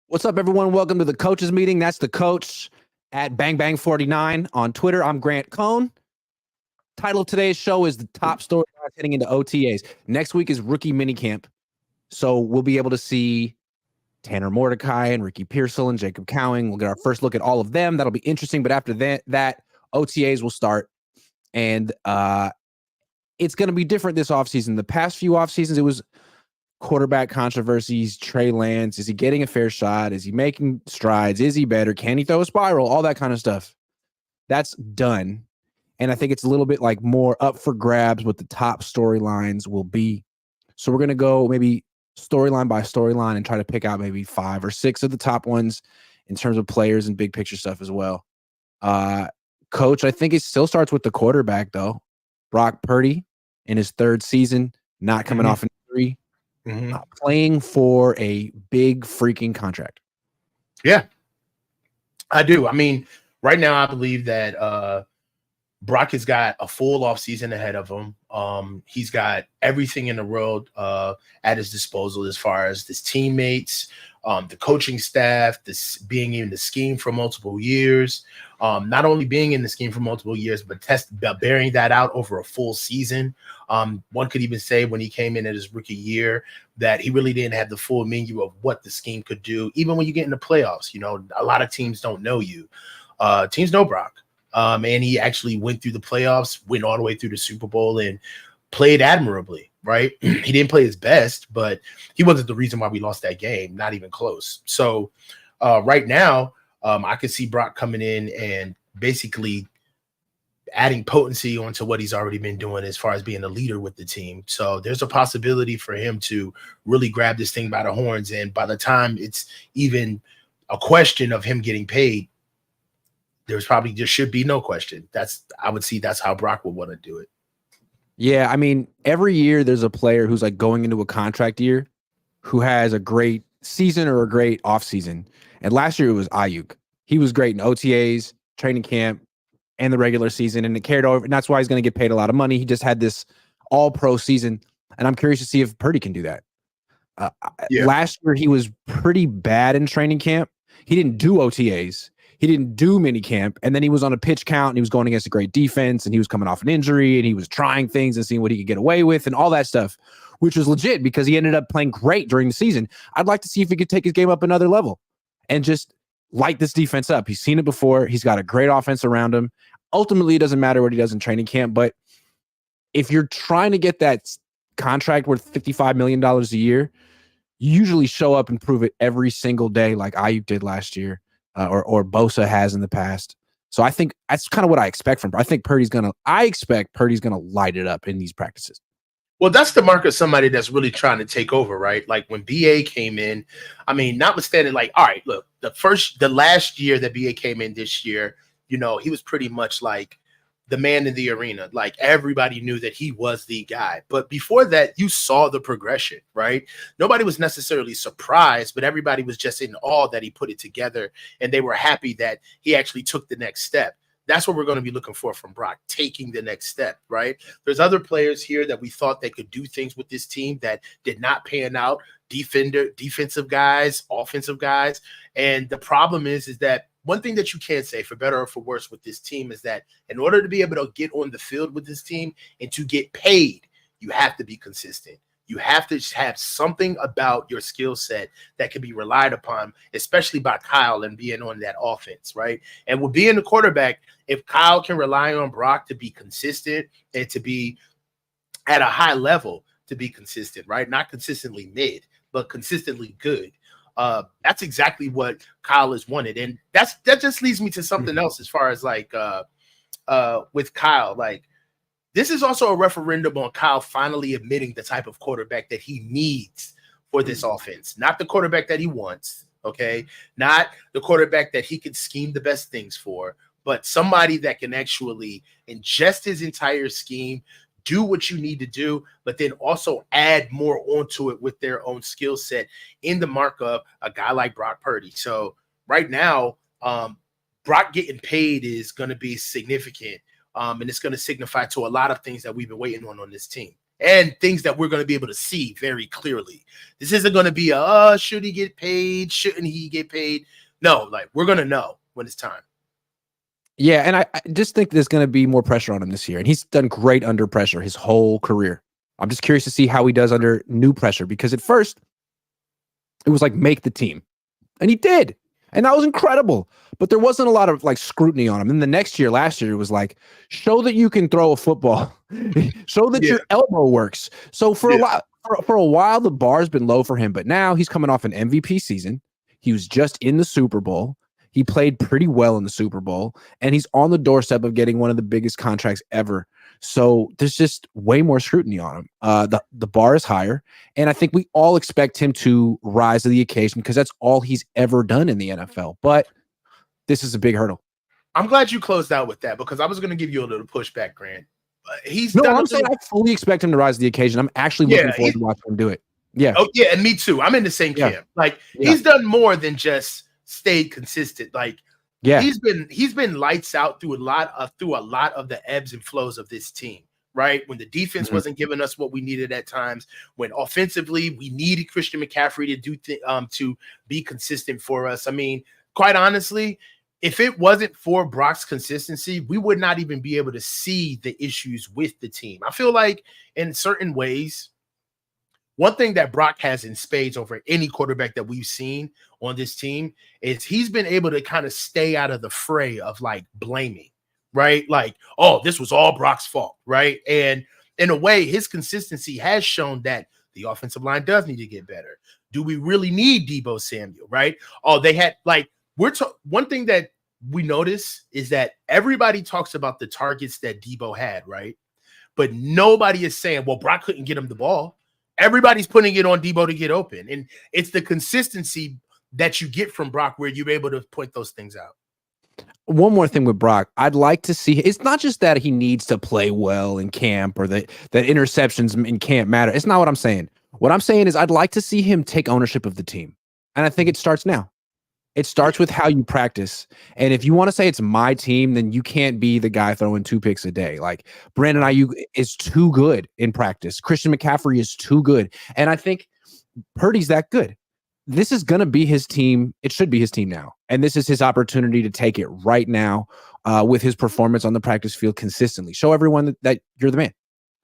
What's up, everyone? Welcome to the coaches meeting. That's the coach at Bang Bang 49 on Twitter. I'm Grant Cohn. Title of today's show is the top storylines heading into OTAs. Next week is rookie minicamp. So we'll be able to see Tanner Mordecai and Ricky Pearsall and Jacob Cowing. We'll get our first look at all of them. That'll be interesting. But after that OTAs will start. And it's going to be different this offseason. The past few offseasons, it was quarterback controversies, Trey Lance. Is he getting a fair shot? Is he making strides? Is he better? Can he throw a spiral? All that kind of stuff. That's done. And I think it's a little bit like more up for grabs what the top storylines will be. So we're going to go maybe storyline by storyline and try to pick out maybe 5 or 6 of the top ones in terms of players and big picture stuff as well. Coach, I think it still starts with the quarterback, though. Brock Purdy in his 3rd season, not coming off an injury. Playing for a big freaking contract. Yeah, I do. I mean, right now, I believe that Brock has got a full offseason ahead of him. He's got everything in the world at his disposal as far as his teammates, the coaching staff, this being in the scheme for multiple years. Not only being in the scheme for multiple years, but bearing that out over a full season. One could even say when he came in at his rookie year that he really didn't have the full menu of what the scheme could do. Even when you get in the playoffs, you know, a lot of teams don't know you. Teams know Brock. And he actually went through the playoffs, went all the way through the Super Bowl and played admirably, right? He didn't play his best, but he wasn't the reason why we lost that game, not even close. So right now, I could see Brock coming in and basically adding potency onto what he's already been doing as far as being a leader with the team. So there's a possibility for him to really grab this thing by the horns. And by the time it's even a question of him getting paid, there's probably just should be no question. I would see that's how Brock would want to do it. Yeah, I mean, every year there's a player who's like going into a contract year who has a great season or a great offseason. And last year it was Aiyuk. He was great in OTAs, training camp, and the regular season, and it carried over. And that's why he's going to get paid a lot of money. He just had this all-pro season, and I'm curious to see if Purdy can do that. Last year he was pretty bad in training camp. He didn't do OTAs. He didn't do mini camp, and then he was on a pitch count, and he was going against a great defense, and he was coming off an injury, and he was trying things and seeing what he could get away with and all that stuff, which was legit because he ended up playing great during the season. I'd like to see if he could take his game up another level and just light this defense up. He's seen it before. He's got a great offense around him. Ultimately, it doesn't matter what he does in training camp, but if you're trying to get that contract worth $55 million a year, you usually show up and prove it every single day like Aiyuk did last year. Or Bosa has in the past. So I think that's kind of what I expect from him. I expect Purdy's gonna light it up in these practices. Well, that's the mark of somebody that's really trying to take over, right? Like when BA came in, I mean, notwithstanding, like, all right, look, the last year that BA came in this year, you know, he was pretty much like the man in the arena. Like everybody knew that he was the guy. But before that, you saw the progression, right? Nobody was necessarily surprised, but everybody was just in awe that he put it together. And they were happy that he actually took the next step. That's what we're going to be looking for from Brock, taking the next step, right? There's other players here that we thought they could do things with this team that did not pan out. Defensive guys, offensive guys. And the problem is that one thing that you can say, for better or for worse, with this team is that in order to be able to get on the field with this team and to get paid, you have to be consistent. You have to have something about your skill set that can be relied upon, especially by Kyle and being on that offense, right? And with being the quarterback, if Kyle can rely on Brock to be consistent and to be at a high level, to be consistent, right? Not consistently mid, but consistently good. That's exactly what Kyle has wanted. And that just leads me to something else as far as like with Kyle. Like, this is also a referendum on Kyle finally admitting the type of quarterback that he needs for this offense. Not the quarterback that he wants, okay? Not the quarterback that he can scheme the best things for, but somebody that can actually ingest his entire scheme, do what you need to do, but then also add more onto it with their own skill set in the mark of a guy like Brock Purdy. So right now, Brock getting paid is going to be significant And it's going to signify to a lot of things that we've been waiting on this team and things that we're going to be able to see very clearly. This isn't going to be should he get paid? Shouldn't he get paid? No, like we're going to know when it's time. Yeah, and I just think there's going to be more pressure on him this year. And he's done great under pressure his whole career. I'm just curious to see how he does under new pressure, because at first it was like make the team. And he did. And that was incredible. But there wasn't a lot of like scrutiny on him. Then the next year, last year, it was like, show that you can throw a football. Show that your elbow works. So for a while, the bar's been low for him. But now he's coming off an MVP season. He was just in the Super Bowl. He played pretty well in the Super Bowl. And he's on the doorstep of getting one of the biggest contracts ever. So there's just way more scrutiny on him. The bar is higher. And I think we all expect him to rise to the occasion because that's all he's ever done in the NFL. But this is a big hurdle. I'm glad you closed out with that because I was going to give you a little pushback, Grant. I'm saying I fully expect him to rise to the occasion. I'm actually looking forward to watching him do it. Yeah. Oh, yeah. And me too. I'm in the same camp. Like he's done more than just stayed consistent. Like, yeah, he's been lights out through a lot of the ebbs and flows of this team, right? When the defense wasn't giving us what we needed at times, when offensively we needed Christian McCaffrey to do to be consistent for us. I mean, quite honestly, if it wasn't for Brock's consistency, we would not even be able to see the issues with the team. I feel like in certain ways, one thing that Brock has in spades over any quarterback that we've seen on this team is he's been able to kind of stay out of the fray of like blaming, right? Like, oh, this was all Brock's fault, right? And in a way, his consistency has shown that the offensive line does need to get better. Do we really need Deebo Samuel, right? Oh, they had like one thing that we notice is that everybody talks about the targets that Deebo had, right? But nobody is saying, well, Brock couldn't get him the ball. Everybody's putting it on Deebo to get open. And it's the consistency that you get from Brock where you're able to point those things out. One more thing with Brock, I'd like to see, it's not just that he needs to play well in camp or that interceptions in camp matter. It's not what I'm saying. What I'm saying is I'd like to see him take ownership of the team. And I think it starts now. It starts with how you practice. And if you want to say it's my team, then you can't be the guy throwing 2 picks a day. Like Brandon Aiyuk is too good in practice. Christian McCaffrey is too good. And I think Purdy's that good. This is going to be his team. It should be his team now. And this is his opportunity to take it right now with his performance on the practice field consistently. Show everyone that you're the man.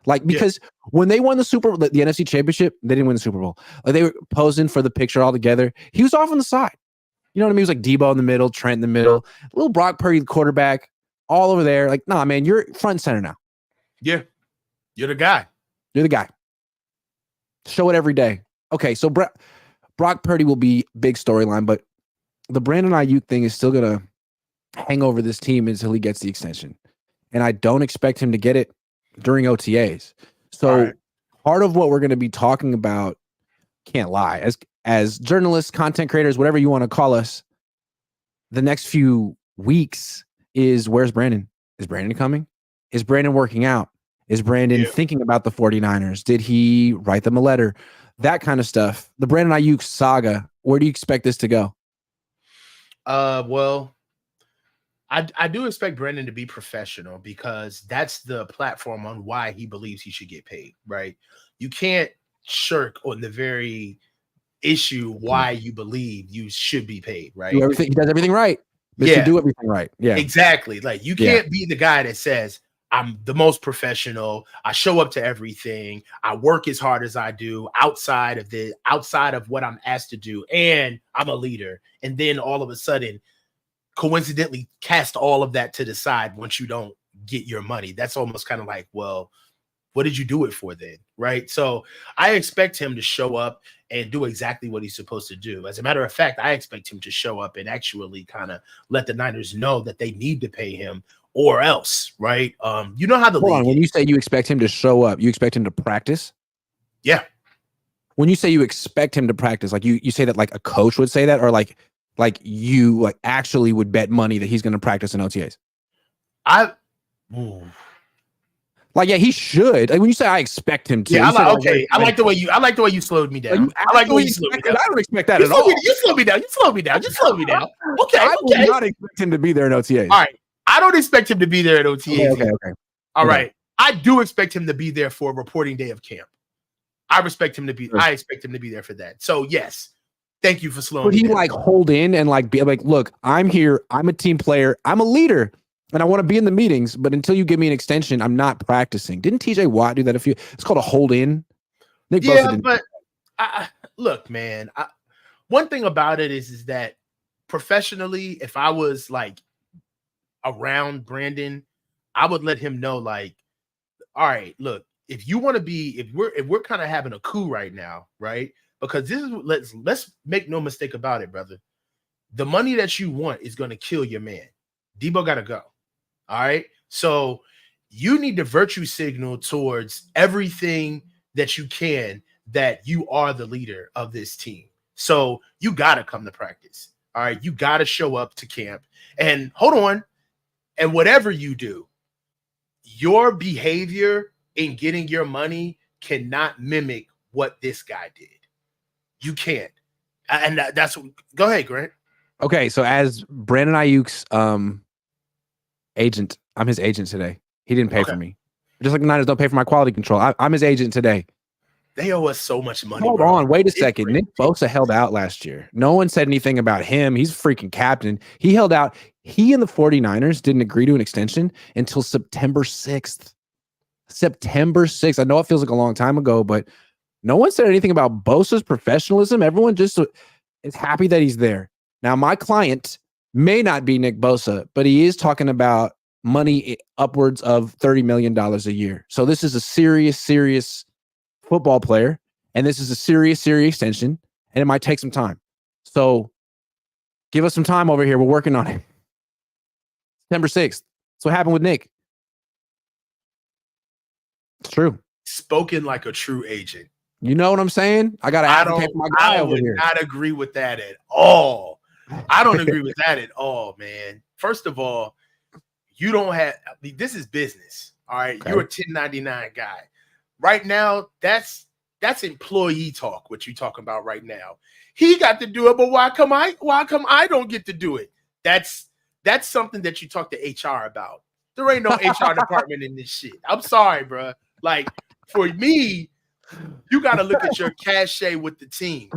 Like, because when they won the NFC Championship, they didn't win the Super Bowl. Like, they were posing for the picture all together. He was off on the side. You know what I mean? It was like Deebo in the middle, Trent in the middle, little Brock Purdy, the quarterback, all over there. Like, nah, man, you're front and center now. Yeah. You're the guy. You're the guy. Show it every day. Okay, so Brock Purdy will be big storyline, but the Brandon Aiyuk thing is still going to hang over this team until he gets the extension. And I don't expect him to get it during OTAs. So part of what we're going to be talking about, can't lie, as journalists, content creators, whatever you want to call us, the next few weeks is where's Brandon? Is Brandon coming? Is Brandon working out? Is Brandon thinking about the 49ers? Did he write them a letter? That kind of stuff. The Brandon Aiyuk saga, where do you expect this to go? Well, I do expect Brandon to be professional because that's the platform on why he believes he should get paid, right? You can't shirk on the very issue why you believe you should be paid, right? He does everything right. Mr. Do everything right. Yeah, exactly. Like you can't be the guy that says I'm the most professional. I show up to everything. I work as hard as I do outside of what I'm asked to do, and I'm a leader. And then all of a sudden, coincidentally, cast all of that to the side once you don't get your money. That's almost kind of like, well, what did you do it for then? Right. So I expect him to show up and do exactly what he's supposed to do. As a matter of fact, I expect him to show up and actually kind of let the Niners know that they need to pay him or else. Right. You know how the league when you say you expect him to show up, you expect him to practice? Yeah. When you say you expect him to practice, like you say that like a coach would say that, or like you actually would bet money that he's going to practice in OTAs? Like, yeah, he should. Like, when you say I expect him to, yeah, I like the way you slowed me down. I like the way you slowed me down. I don't expect that at all. You slowed me down. Okay. I would not expect him to be there in OTAs. All right. I don't expect him to be there at OTAs. Okay. All right. I do expect him to be there for reporting day of camp. I expect him to be there for that. So yes, thank you for slowing me down. Would he like hold in and like be like, look, I'm here, I'm a team player, I'm a leader, and I want to be in the meetings, but until you give me an extension, I'm not practicing. Didn't TJ Watt do that it's called a hold in? Nick Bosa didn't. But look, man, one thing about it is that professionally, if I was like around Brandon, I would let him know, like, all right, look, if you want to be, if we're kind of having a coup right now, right? Because this is let's make no mistake about it, brother. The money that you want is going to kill your man. Debo got to go. All right. So you need to virtue signal towards everything that you can that you are the leader of this team. So you got to come to practice. All right. You got to show up to camp and hold on. And whatever you do, your behavior in getting your money cannot mimic what this guy did. You can't. And that's what, go ahead, Grant. Okay. So as Brandon Aiyuk's agent, I'm his agent today. He didn't pay for me. Just like the Niners don't pay for my quality control. I'm his agent today. They owe us so much money. Hold on, wait a second. Nick Bosa held out last year. No one said anything about him. He's a freaking captain. He held out. He and the 49ers didn't agree to an extension until September 6th. September 6th. I know it feels like a long time ago, but no one said anything about Bosa's professionalism. Everyone just is happy that he's there. Now, my client may not be Nick Bosa, but he is talking about money upwards of $30 million a year. So this is a serious football player, and this is a serious extension, and it might take some time. So give us some time over here. We're working on it. September 6th. That's what happened with Nick. It's true. Spoken like a true agent. You know what I'm saying? I got to advocate for my guy over here. I would not agree with that at all. I don't agree with that at all, man. First of all, you don't have – this is business, all right? Okay. You're a 1099 guy. Right now, that's employee talk, what you're talking about right now. He got to do it, but why come I don't get to do it? That's something that you talk to HR about. There ain't no HR department in this shit. I'm sorry, bro. Like, for me, you got to look at your cachet with the team,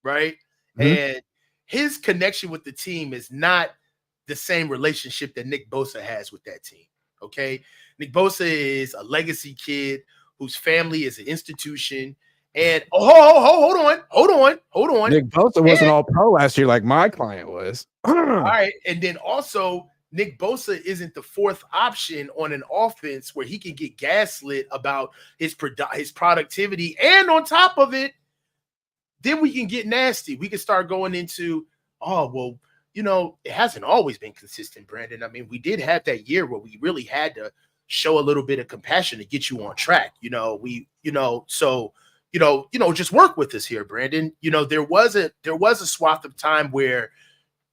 right? Mm-hmm. And his connection with the team is not the same relationship that Nick Bosa has with that team, okay? Nick Bosa is a legacy kid whose family is an institution. And hold on. Nick Bosa wasn't all pro last year like my client was. All right. And then also, Nick Bosa isn't the fourth option on an offense where he can get gaslit about his productivity. And on top of it, then we can get nasty. We can start going into, it hasn't always been consistent, Brandon. I mean, we did have that year where we really had to show a little bit of compassion to get you on track. Just work with us here, Brandon. There was a swath of time where,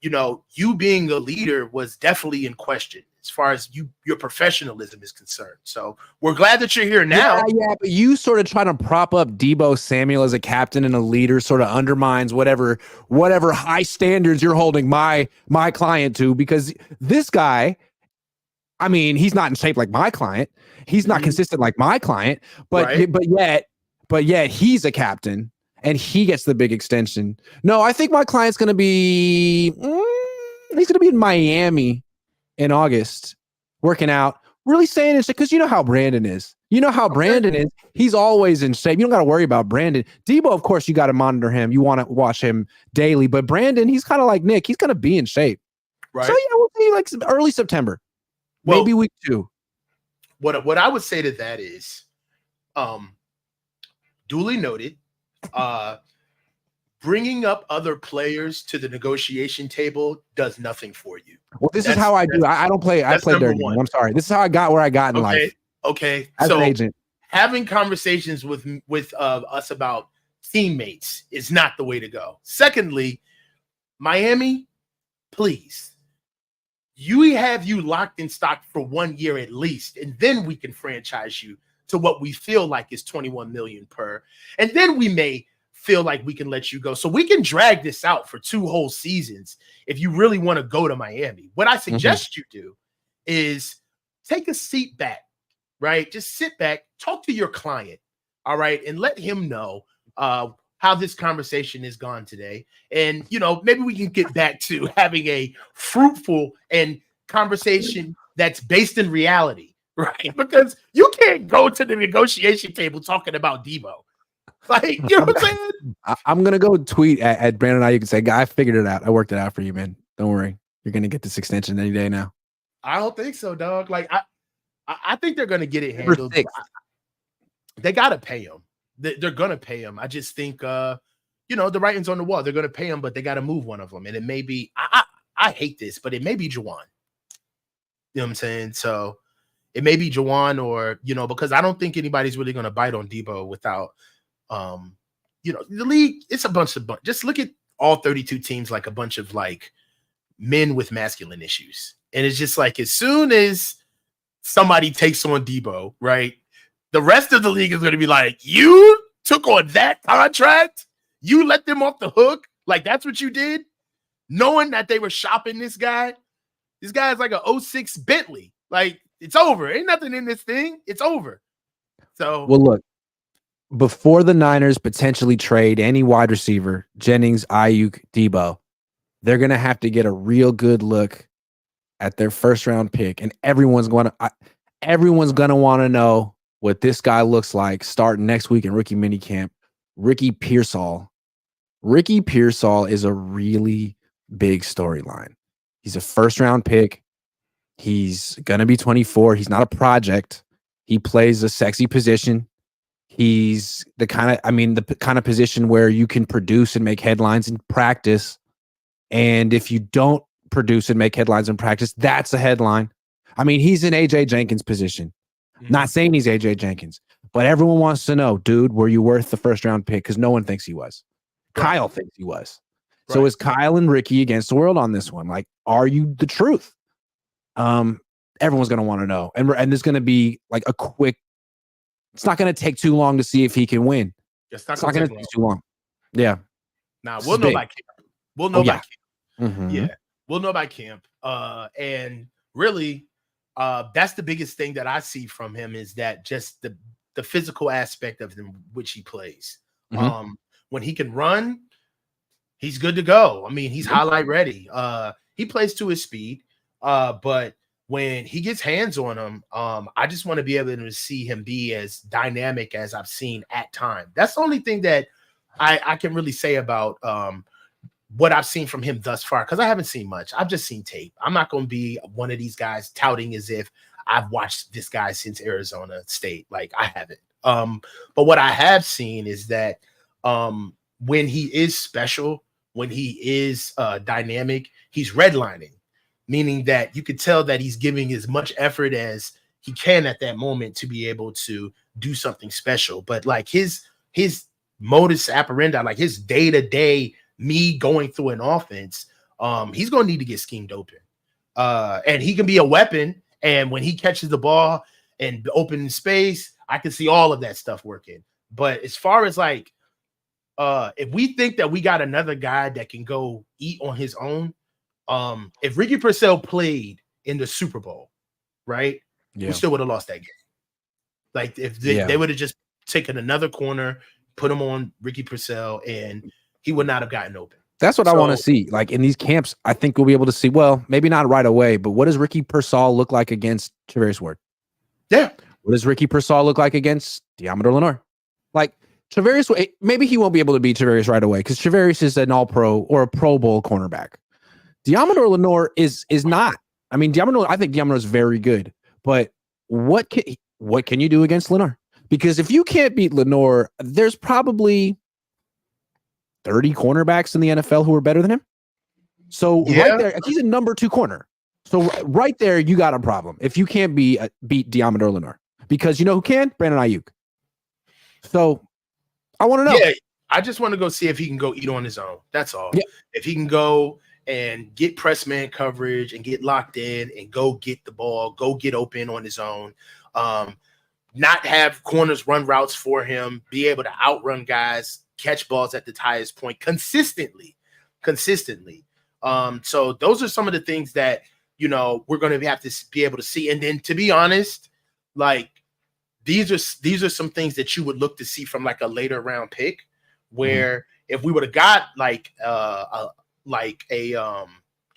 you being a leader was definitely in question as far as your professionalism is concerned. So we're glad that you're here now. Yeah, but you sort of trying to prop up Debo Samuel as a captain and a leader sort of undermines whatever high standards you're holding my client to, because this guy, I mean, he's not in shape like my client. He's not consistent like my client, but yet he's a captain and he gets the big extension. No, I think my client's going to be, he's going to be in Miami in August, working out, really staying in shape, because you know how Brandon is. Brandon is. He's always in shape. You don't got to worry about Brandon. Debo, of course, you got to monitor him. You want to watch him daily, but Brandon, he's kind of like Nick. He's going to be in shape. Right. So, we'll see like early September. Maybe week 2. What I would say to that is, duly noted, bringing up other players to the negotiation table does nothing for you. Well, this is how I do. I don't play. I play dirty. I'm sorry. This is how I got where I got in life. Okay. As an agent, having conversations with us about teammates is not the way to go. Secondly, Miami, please. We have you locked in stock for 1 year at least, and then we can franchise you to what we feel like is $21 million per, and then we may feel like we can let you go. So we can drag this out for 2 whole seasons if you really want to go to Miami. What I suggest you do is take a seat back, right? Just sit back, talk to your client, all right, and let him know how this conversation has gone today. And, maybe we can get back to having a fruitful and conversation that's based in reality, right? Because you can't go to the negotiation table talking about Debo. Like, you know what I'm saying? I'm going to go tweet at Brandon Aiyuk and say, guy, I figured it out. I worked it out for you, man. Don't worry. You're going to get this extension any day now. I don't think so, dog. Like, I think they're going to get it handled. They got to pay him. They're going to pay him. I just think, the writing's on the wall. They're going to pay him, but they got to move one of them. And it may be, I hate this, but it may be Juwan. You know what I'm saying? So it may be Juwan or, because I don't think anybody's really going to bite on Debo without, the league. It's a bunch. Just look at all 32 teams like a bunch of like men with masculine issues. And it's just like, as soon as somebody takes on Debo, right? The rest of the league is going to be like, you took on that contract? You let them off the hook? Like, that's what you did? Knowing that they were shopping this guy? This guy is like a 06 Bentley. Like, it's over. Ain't nothing in this thing. It's over. So, well, look, before the Niners potentially trade any wide receiver, Jennings, Aiyuk, Debo, they're going to have to get a real good look at their first round pick. And everyone's going to want to know what this guy looks like starting next week in rookie minicamp. Ricky Pearsall. Ricky Pearsall is a really big storyline. He's a first round pick. He's going to be 24. He's not a project. He plays a sexy position. He's the kind of position where you can produce and make headlines in practice. And if you don't produce and make headlines in practice, that's a headline. I mean, he's in AJ Jenkins' position. Not saying he's AJ Jenkins, but everyone wants to know, dude, were you worth the first round pick? Because no one thinks he was. Right. Kyle thinks he was. Right. So is Kyle and Ricky against the world on this one? Like, are you the truth? Everyone's going to want to know. And there's going to be like a quick, it's not going to take too long to see if he can win. It's not going to take too long. Yeah. Nah, we'll know by camp. We'll know by camp. Mm-hmm. Yeah. We'll know by camp. And really, that's the biggest thing that I see from him is that just the physical aspect of him, which he plays. Mm-hmm. When he can run, he's good to go. I mean, he's highlight ready. He plays to his speed, but when he gets hands on him, I just want to be able to see him be as dynamic as I've seen at times. That's the only thing that I can really say about what I've seen from him thus far, because I haven't seen much. I've just seen tape. I'm not going to be one of these guys touting as if I've watched this guy since Arizona State. Like, I haven't. But what I have seen is that when he is special, when he is dynamic, he's redlining, meaning that you could tell that he's giving as much effort as he can at that moment to be able to do something special. But like his modus operandi, like his day-to-day me going through an offense, he's going to need to get schemed open. And he can be a weapon. And when he catches the ball and open space, I can see all of that stuff working. But as far as like, if we think that we got another guy that can go eat on his own, if Ricky Purcell played in the Super Bowl, right? Yeah. We still would have lost that game. Like if they would have just taken another corner, put him on Ricky Purcell, and he would not have gotten open. That's what I want to see. Like in these camps, I think we'll be able to see, well, maybe not right away, but what does Ricky Purcell look like against Travarius Ward? Yeah. What does Ricky Purcell look like against Deommodore Lenoir? Like Travarius, maybe he won't be able to beat Travarius right away because Travarius is an all-pro or a Pro Bowl cornerback. Deommodore Lenoir is not. I mean, I think Deommodore is very good, but what can you do against Lenoir? Because if you can't beat Lenoir, there's probably 30 cornerbacks in the NFL who are better than him. So right there, he's a number 2 corner. So right there, you got a problem if you can't beat Deommodore Lenoir. Because you know who can? Brandon Aiyuk. So I want to know. Yeah, I just want to go see if he can go eat on his own. That's all. Yeah. If he can go and get press man coverage and get locked in and go get the ball, go get open on his own. Not have corners run routes for him, be able to outrun guys, catch balls at the highest point consistently. So those are some of the things that we're going to have to be able to see. And then, to be honest, like these are some things that you would look to see from like a later round pick, where if we would have got like a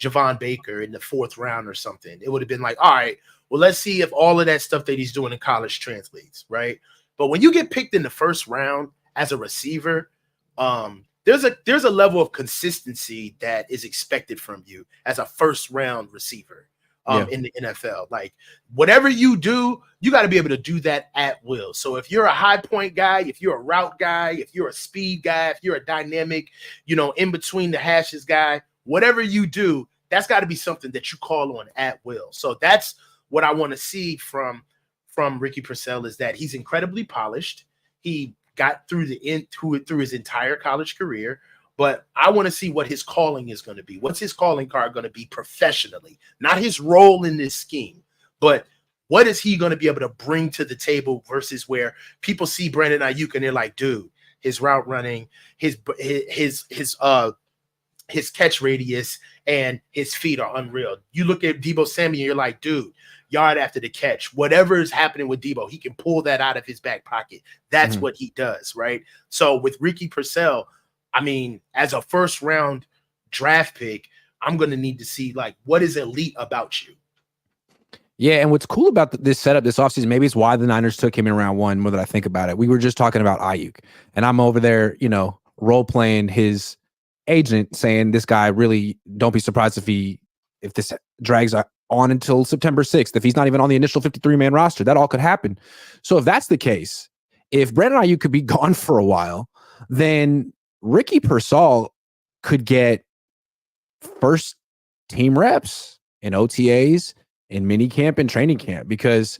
Javon Baker in the 4th round or something, it would have been like, all right, well, let's see if all of that stuff that he's doing in college translates, right? But when you get picked in the 1st round as a receiver, there's a level of consistency that is expected from you as a 1st round receiver in the NFL. Like whatever you do, you got to be able to do that at will. So if you're a high point guy, if you're a route guy, if you're a speed guy, if you're a dynamic, in between the hashes guy, whatever you do, that's got to be something that you call on at will. So that's what I want to see from Ricky Pearsall, is that he's incredibly polished. He got through his entire college career, but I want to see what his calling is going to be. What's his calling card going to be professionally? Not his role in this scheme, but what is he going to be able to bring to the table versus where people see Brandon Aiyuk and they're like, dude, his route running, his catch radius and his feet are unreal. You look at Deebo Samuel, you're like, dude, yard after the catch, whatever is happening with Deebo, he can pull that out of his back pocket. That's what he does, right? So with Ricky Pearsall, I mean, as a 1st round draft pick, I'm going to need to see like what is elite about you. Yeah, and what's cool about this setup this offseason, maybe it's why the Niners took him in round 1, more than I think about it. We were just talking about Aiyuk, and I'm over there, role playing his agent, saying this guy really, don't be surprised if this drags on until September 6th, if he's not even on the initial 53-man roster. That all could happen. So if that's the case, if Brandon Aiyuk could be gone for a while, then Ricky Pearsall could get 1st team reps in OTAs, in mini camp and training camp, because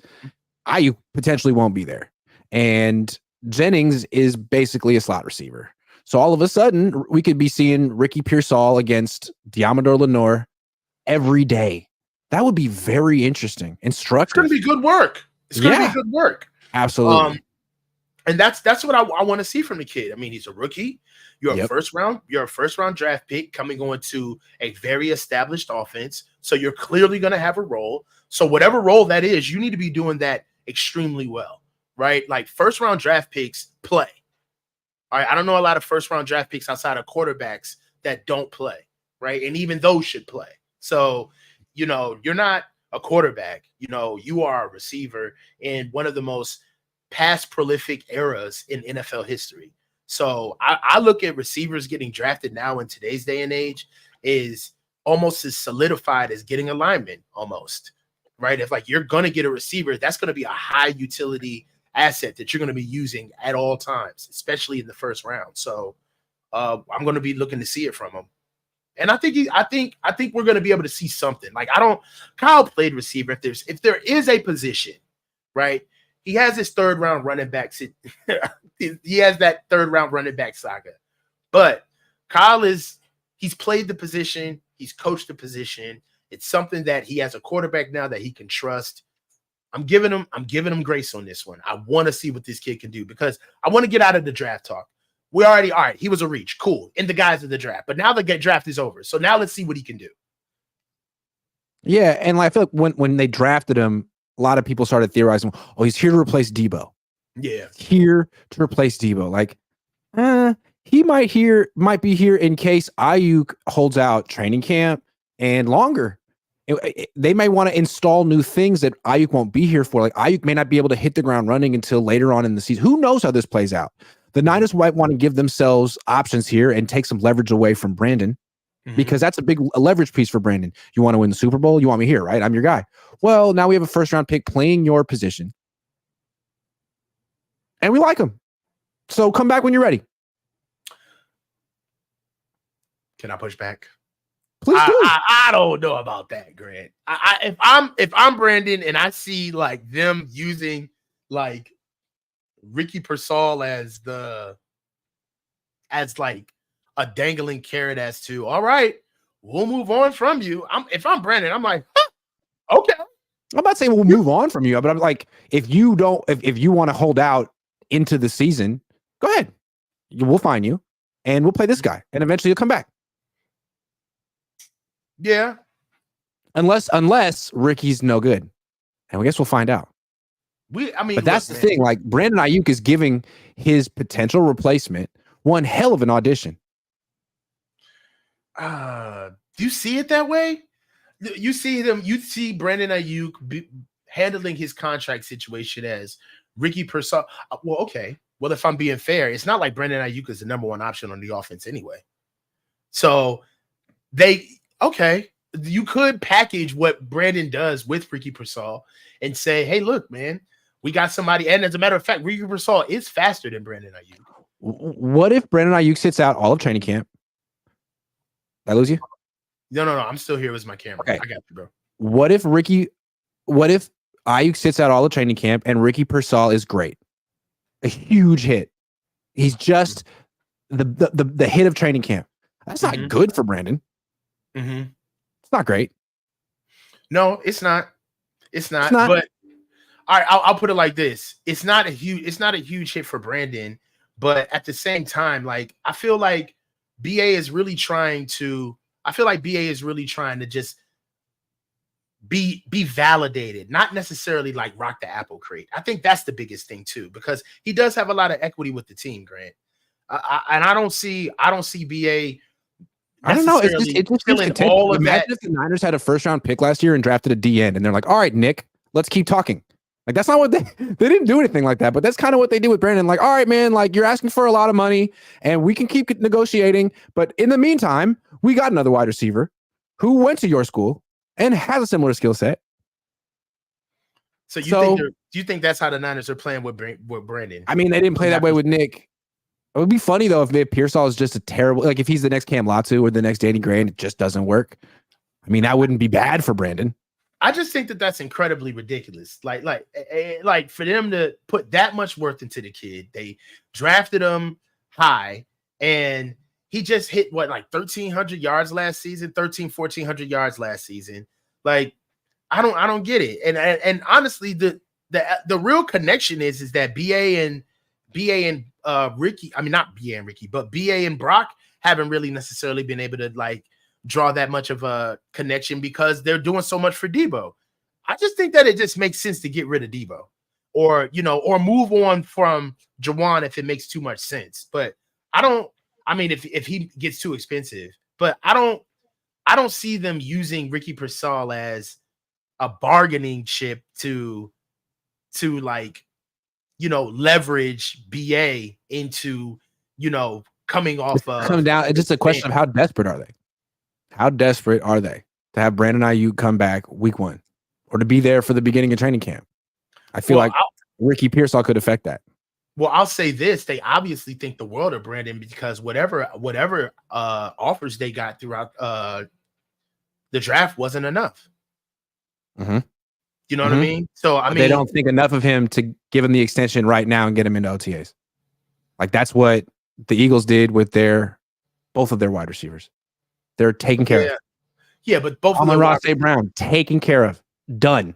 Aiyuk potentially won't be there. And Jennings is basically a slot receiver. So all of a sudden, we could be seeing Ricky Pearsall against Diamador Lenore every day. That would be very interesting, instructive. It's going to be good work. It's going to be good work. Absolutely. And that's what I want to see from the kid. I mean, he's a rookie. You're a first round draft pick coming on to a very established offense. So you're clearly going to have a role. So whatever role that is, you need to be doing that extremely well, right? Like 1st round draft picks play. All right. I don't know a lot of 1st round draft picks outside of quarterbacks that don't play, right? And even those should play. So, you're not a quarterback, you are a receiver in one of the most pass prolific eras in NFL history. So I look at receivers getting drafted now in today's day and age is almost as solidified as getting a lineman almost, right? If like you're going to get a receiver, that's going to be a high utility asset that you're going to be using at all times, especially in the 1st round. So I'm going to be looking to see it from him. And I think we're going to be able to see something. Like Kyle played receiver. If there is a position, right? He has his 3rd round running back. He has that 3rd round running back saga. But Kyle he's played the position. He's coached the position. It's something that he has a quarterback now that he can trust. I'm giving him grace on this one. I want to see what this kid can do because I want to get out of the draft talk. We already, all right, he was a reach. Cool. In the guise of the draft. But now the draft is over. So now let's see what he can do. Yeah. And like, I feel like when they drafted him, a lot of people started theorizing, oh, he's here to replace Deebo. Yeah. Here to replace Deebo. Like, he might be here in case Aiyuk holds out training camp and longer. They may want to install new things that Aiyuk won't be here for. Like, Aiyuk may not be able to hit the ground running until later on in the season. Who knows how this plays out? The Niners might want to give themselves options here and take some leverage away from Brandon because that's a leverage piece for Brandon. You want to win the Super Bowl? You want me here, right? I'm your guy. Well, now we have a 1st round pick playing your position. And we like him. So come back when you're ready. Can I push back? Please do. I don't know about that, Grant. If I'm Brandon and I see like them using like Ricky Pearsall as like a dangling carrot as to, all right, we'll move on from you. If I'm Brandon, I'm like, okay. I'm not saying we'll move on from you, but I'm like, if you want to hold out into the season, go ahead. We'll find you and we'll play this guy and eventually you'll come back. Yeah. Unless Ricky's no good. And I guess we'll find out. But that's the thing. Like, Brandon Aiyuk is giving his potential replacement one hell of an audition. Do you see it that way? You see Brandon Aiyuk handling his contract situation as Ricky Purcell. Well, okay. Well, if I'm being fair, it's not like Brandon Aiyuk is the number one option on the offense anyway. So you could package what Brandon does with Ricky Purcell and say, hey, look, man, we got somebody. And as a matter of fact, Ricky Purcell is faster than Brandon Aiyuk. What if Brandon Aiyuk sits out all of training camp? Did I lose you? No. I'm still here with my camera. Okay. I got you, bro. What if Aiyuk sits out all of training camp and Ricky Purcell is great? A huge hit. He's just the hit of training camp. That's not good for Brandon. Mm-hmm. It's not great. No, it's not. But all right, I'll put it like this: it's not a huge hit for Brandon, but at the same time, like I feel like BA is really trying to just be validated, not necessarily like rock the apple crate. I think that's the biggest thing too, because he does have a lot of equity with the team, Grant. And I don't see BA. I don't know. It's just feeling all of that. Imagine if the Niners had a first-round pick last year and drafted a D end, and they're like, "All right, Nick, let's keep talking." Like, that's not what they didn't do anything like that, but that's kind of what they did with Brandon. Like, all right, man, like you're asking for a lot of money, and we can keep negotiating, but in the meantime, we got another wide receiver who went to your school and has a similar skill set. So do you think that's how the Niners are playing with Brandon? I mean, they didn't play that way with Nick. It would be funny though if Pearsall is just a terrible, like if he's the next Cam Latu or the next Danny Gray and it just doesn't work. I mean, that wouldn't be bad for Brandon. I just think that that's incredibly ridiculous. Like for them to put that much worth into the kid, they drafted him high, and he just hit what, like 1,300 yards last season, 1,400 yards last season. Like, I don't get it. And honestly, the real connection is that BA and Ricky, I mean, not BA and Ricky, but BA and Brock haven't really necessarily been able to like draw that much of a connection because they're doing so much for Debo. I just think that it just makes sense to get rid of Debo or move on from Jawan if it makes too much sense. But if he gets too expensive, but I don't see them using Ricky Purcell as a bargaining chip to like, leverage BA into, coming off of coming down. It's just a question of how desperate are they? How desperate are they to have Brandon Aiyuk come back week 1 or to be there for the beginning of training camp? I feel like Ricky Pearsall could affect that. Well, I'll say this. They obviously think the world of Brandon because whatever offers they got throughout the draft wasn't enough. Mm-hmm. You know what I mean? So, they don't think enough of him to give him the extension right now and get him into OTAs. Like, that's what the Eagles did with both of their wide receivers. They're taken care of. Yeah, but both of them. Ross A. Brown, taken care of. Done.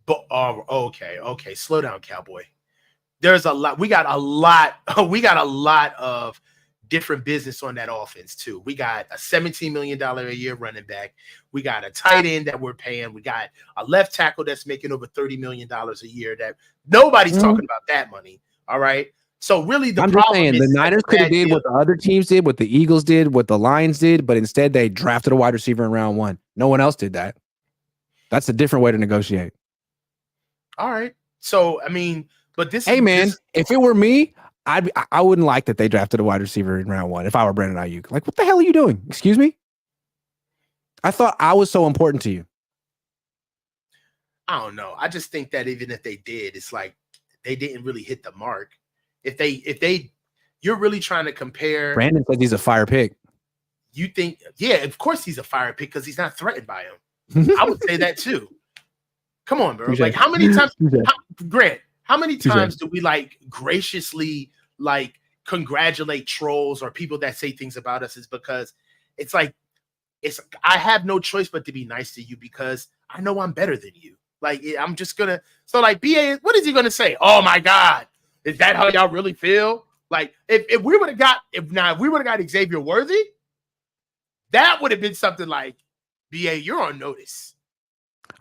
But okay. Slow down, cowboy. There's a lot. We got a lot of different business on that offense too. We got a $17 million a year running back. We got a tight end that we're paying. We got a left tackle that's making over $30 million a year that nobody's talking about that money. All right. So really I'm just saying the Niners could have did what the other teams did, what the Eagles did, what the Lions did, but instead they drafted a wide receiver in round 1. No one else did that. That's a different way to negotiate. All right. So, but this if it were me, I wouldn't like that they drafted a wide receiver in round 1 if I were Brandon Aiyuk. Like, what the hell are you doing? Excuse me? I thought I was so important to you. I don't know. I just think that even if they did, it's like they didn't really hit the mark. You're really trying to compare. Brandon says he's a fire pick. You think, yeah, of course he's a fire pick because he's not threatened by him. I would say that too. Come on, bro. Like, how many times, Grant, how many times do we like graciously like congratulate trolls or people that say things about us is because it's like, I have no choice but to be nice to you because I know I'm better than you. Like, I'm just gonna, so like BA, what is he gonna say? Oh my God. Is that how y'all really feel? Like, if we would have got Xavier Worthy, that would have been something like, BA, you're on notice.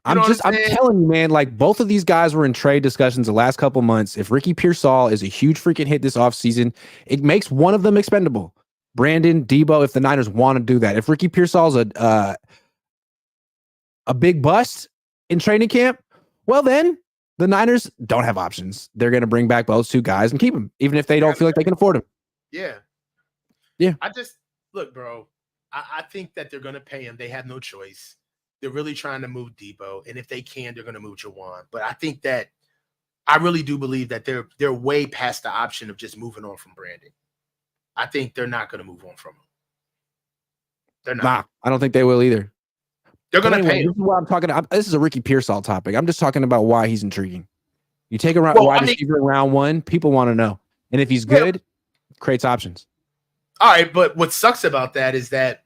You know what I'm I'm saying? telling you, man, like both of these guys were in trade discussions the last couple months. If Ricky Pearsall is a huge freaking hit this offseason, it makes one of them expendable. Brandon, Debo, if the Niners want to do that. If Ricky Pearsall's a big bust in training camp, well, then the Niners don't have options. They're going to bring back those two guys and keep them, even if they don't feel like they can afford them. Yeah. Yeah. I just look, bro. I think that they're going to pay him. They have no choice. They're really trying to move Debo, and if they can, they're going to move Jawan. But I think that I really do believe that they're way past the option of just moving on from Brandon. I think they're not going to move on from him. They're not. Nah, I don't think they will either. They're going to pay him. This is what I'm talking about. This is a Ricky Pearsall topic. I'm just talking about why he's intriguing. You take a wide receiver in round one, people want to know. And if he's good, creates options. All right, but what sucks about that is that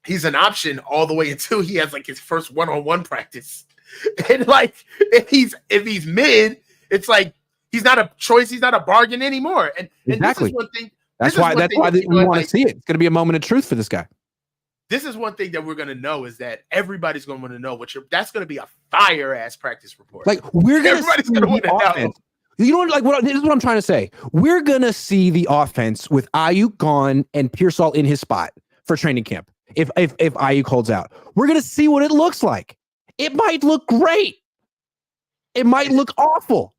he's an option all the way until he has like his first one-on-one practice. And like if he's mid, it's like he's not a choice, he's not a bargain anymore. And exactly. This is one thing. That's why we want to see it. It's going to be a moment of truth for this guy. This is one thing that we're going to know is that everybody's going to want to know that's going to be a fire ass practice report. Like everybody's going to want to know. You know, like this is what I'm trying to say. We're going to see the offense with Aiyuk gone and Pearsall in his spot for training camp. If Aiyuk holds out, we're going to see what it looks like. It might look great. It might look awful.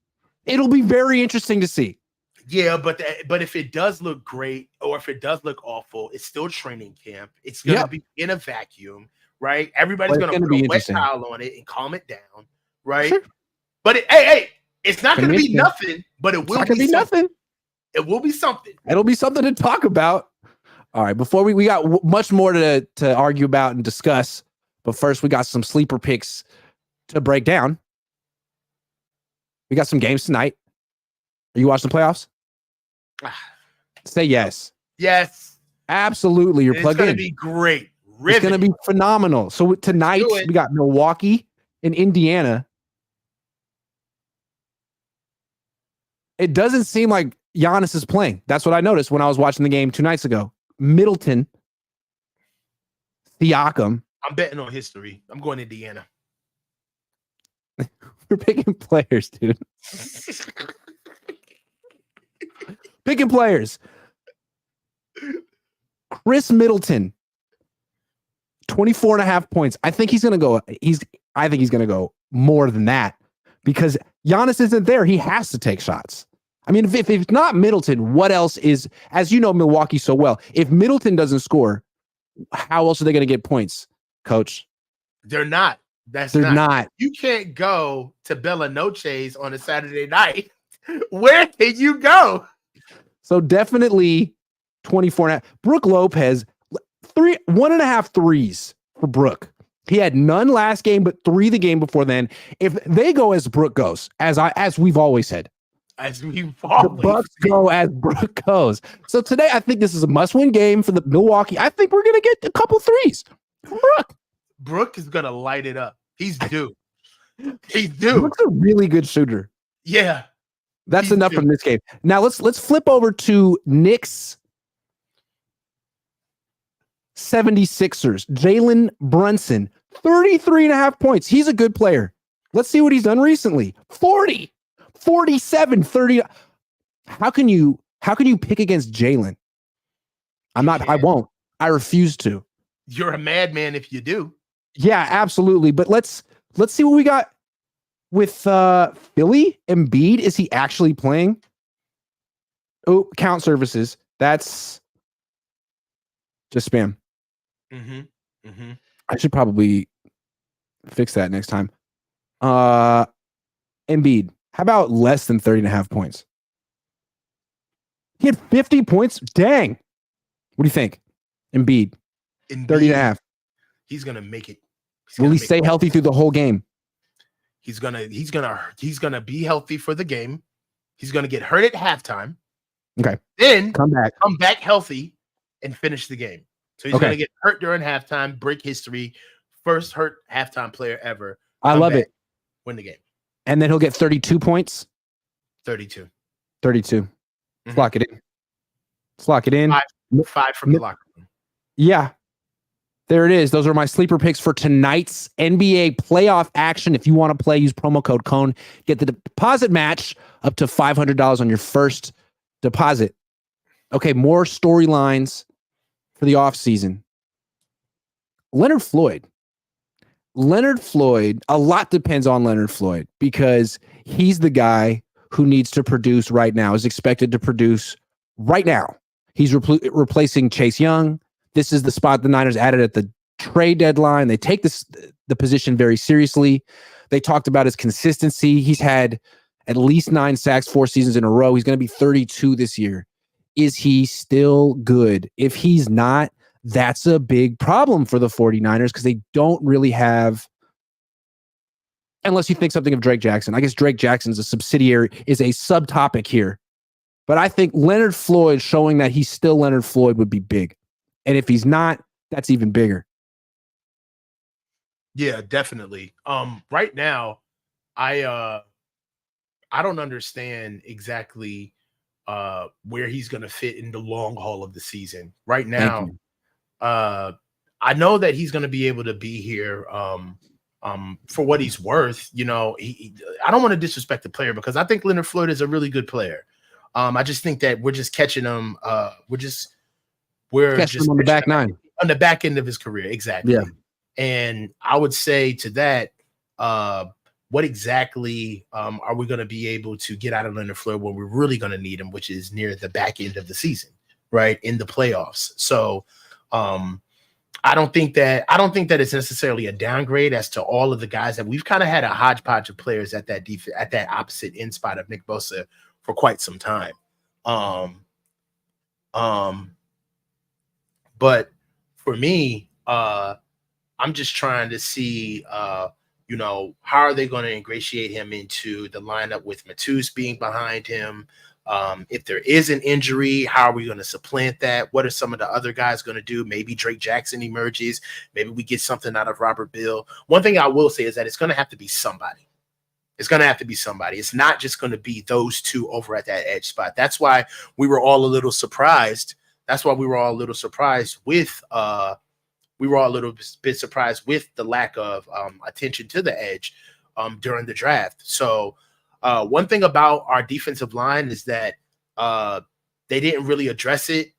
It'll be very interesting to see. Yeah, but if it does look great or if it does look awful, it's still training camp. It's going to be in a vacuum, right? Everybody's going to put a wet towel on it and calm it down, right? Sure. But it's not going to be nothing, but it will be nothing. It will be something. It'll be something to talk about. All right, before we got much more to argue about and discuss, but first we got some sleeper picks to break down. We got some games tonight. Are you watching the playoffs? Say yes. Yes. Absolutely. You're plugged in. It's going to be great. It's going to be phenomenal. So tonight we got Milwaukee and Indiana. It doesn't seem like Giannis is playing. That's what I noticed when I was watching the game 2 nights ago. Middleton, Siakam. I'm betting on history. I'm going Indiana. We're picking players, dude. Picking players. Chris Middleton, 24.5 points. I think he's going to go. I think he's going to go more than that because Giannis isn't there. He has to take shots. I mean, if it's not Middleton, what else is, as you know, Milwaukee so well, if Middleton doesn't score, how else are they going to get points, Coach? They're not. They're not. You can't go to Bella Noche's on a Saturday night. Where can you go? So definitely 24.5. Brook Lopez, 1.5 threes for Brook. He had none last game, but 3 the game before then. If they go as Brook goes, as we've always said, the Bucks go as Brook goes. So today, I think this is a must-win game for the Milwaukee. I think we're going to get a couple threes from Brook. Brook is going to light it up. He's due. He's due. Brook's a really good shooter. Yeah. That's enough from this game. Now let's flip over to Knicks 76ers. Jalen Brunson, 33.5 points. He's a good player. Let's see what he's done recently. 40, 47, 30. How can you pick against Jalen? I won't. I refuse to. You're a madman if you do. Yeah, absolutely. But let's see what we got with Philly. Embiid. Is he actually playing? Oh, count services. That's just spam. I should probably fix that next time. Embiid. How about less than 30.5 points? He had 50 points. Dang. What do you think? Embiid. 30.5. He's gonna make it. Will he stay healthy through the whole game? He's gonna be healthy for the game. He's gonna get hurt at halftime. Okay. Then come back healthy and finish the game. So he's gonna get hurt during halftime, break history, first hurt halftime player ever. I love it. Win the game. And then he'll get 32 points. 32. Let's lock it in. 5 from the locker room. Yeah. There it is. Those are my sleeper picks for tonight's NBA playoff action. If you want to play, use promo code Cohn. Get the deposit match up to $500 on your first deposit. Okay, more storylines for the offseason. Leonard Floyd, a lot depends on Leonard Floyd because he's the guy who needs to produce right now, is expected to produce right now. He's replacing Chase Young. This is the spot the Niners added at the trade deadline. They take the position very seriously. They talked about his consistency. He's had at least 9 sacks 4 seasons in a row. He's going to be 32 this year. Is he still good? If he's not, that's a big problem for the 49ers because they don't really have, unless you think something of Drake Jackson. I guess Drake Jackson's a subtopic here. But I think Leonard Floyd showing that he's still Leonard Floyd would be big. And if he's not, that's even bigger. Yeah, definitely. Right now, I don't understand exactly where he's going to fit in the long haul of the season. Right now, I know that he's going to be able to be here for what he's worth. You know, I don't want to disrespect the player because I think Leonard Floyd is a really good player. I just think that we're just catching him. We're just on the back nine, on the back end of his career. Exactly. Yeah. And I would say to that, what exactly are we going to be able to get out of Leonard Floyd when we're really going to need him, which is near the back end of the season, right? In the playoffs. So I don't think that it's necessarily a downgrade as to all of the guys that we've kind of had a hodgepodge of players at that at that opposite end spot of Nick Bosa for quite some time. But for me, I'm just trying to see, how are they going to ingratiate him into the lineup with Matus being behind him? If there is an injury, how are we going to supplant that? What are some of the other guys going to do? Maybe Drake Jackson emerges. Maybe we get something out of Robert Bill. One thing I will say is that it's going to have to be somebody. It's going to have to be somebody. It's not just going to be those two over at that edge spot. That's why we were all a little surprised. With we were all a little bit surprised with the lack of attention to the edge during the draft. So one thing about our defensive line is that they didn't really address it.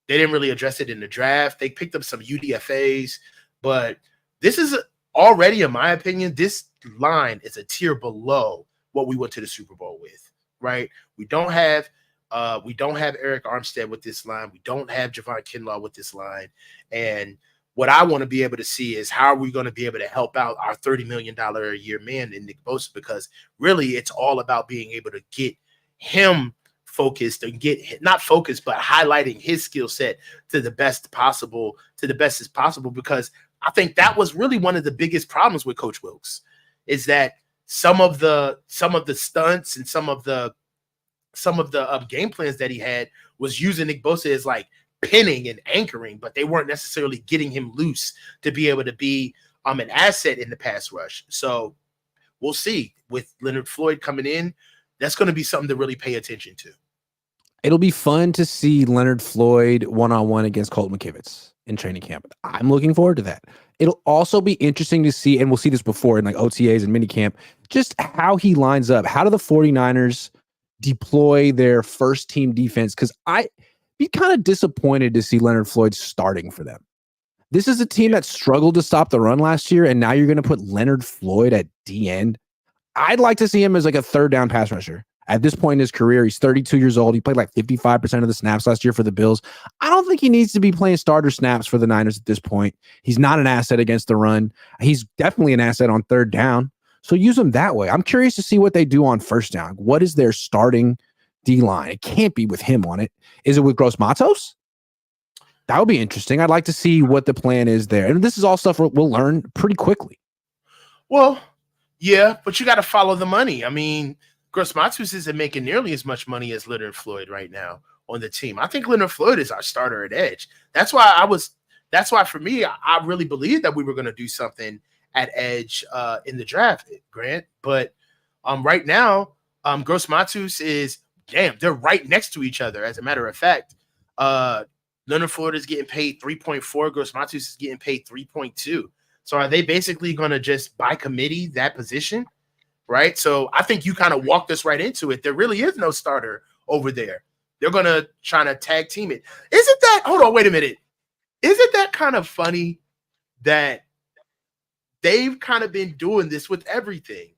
They didn't really address it in the draft. They picked up some UDFAs, but this is already, in my opinion, this line is a tier below what we went to the Super Bowl with, right? We don't have Eric Armstead with this line. We don't have Javon Kinlaw with this line. And what I want to be able to see is how are we going to be able to help out our $30 million a year man in Nick Bosa, because really it's all about being able to get him focused and not focused, but highlighting his skill set to the best as possible, because I think that was really one of the biggest problems with Coach Wilkes is that some of the stunts and some of the game plans that he had was using Nick Bosa as like pinning and anchoring, but they weren't necessarily getting him loose to be able to be an asset in the pass rush. So we'll see with Leonard Floyd coming in. That's going to be something to really pay attention to. It'll be fun to see Leonard Floyd one-on-one against Colt McKivitz in training camp. I'm looking forward to that. It'll also be interesting to see, and we'll see this before in like OTAs and minicamp, just how he lines up. How do the 49ers deploy their first team defense? Because I'd be kind of disappointed to see Leonard Floyd starting for them. This is a team that struggled to stop the run last year, and now you're going to put Leonard Floyd at D end. I'd like to see him as like a third down pass rusher. At this point in his career, he's 32 years old. He played like 55% of the snaps last year for the Bills. I don't think he needs to be playing starter snaps for the Niners at this point. He's not an asset against the run. He's definitely an asset on third down. So use him that way. I'm curious to see what they do on first down. What is their starting D-line? It can't be with him on it. Is it with Gross Matos? That would be interesting. I'd like to see what the plan is there. And this is all stuff we'll learn pretty quickly. Well, yeah, but you got to follow the money. I mean, Gross Matos isn't making nearly as much money as Leonard Floyd right now on the team. I think Leonard Floyd is our starter at edge. That's why for me, I really believed that we were going to do something at edge in the draft, Grant. But right now, Gross Matos they're right next to each other. As a matter of fact, Leonard Floyd is getting paid 3.4. Gross Matos is getting paid 3.2. So are they basically going to just by committee that position? Right. So I think you kind of walked us right into it. There really is no starter over there. They're going to try to tag team it. Isn't that, hold on, wait a minute. Isn't that kind of funny that they've kind of been doing this with everything?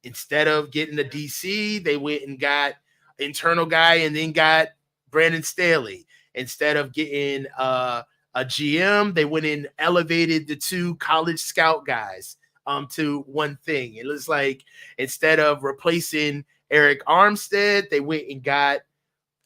Instead of getting the DC, they went and got internal guy and then got Brandon Staley. Instead of getting a GM, they went and elevated the two college scout guys to one thing. It was like instead of replacing Eric Armstead, they went and got.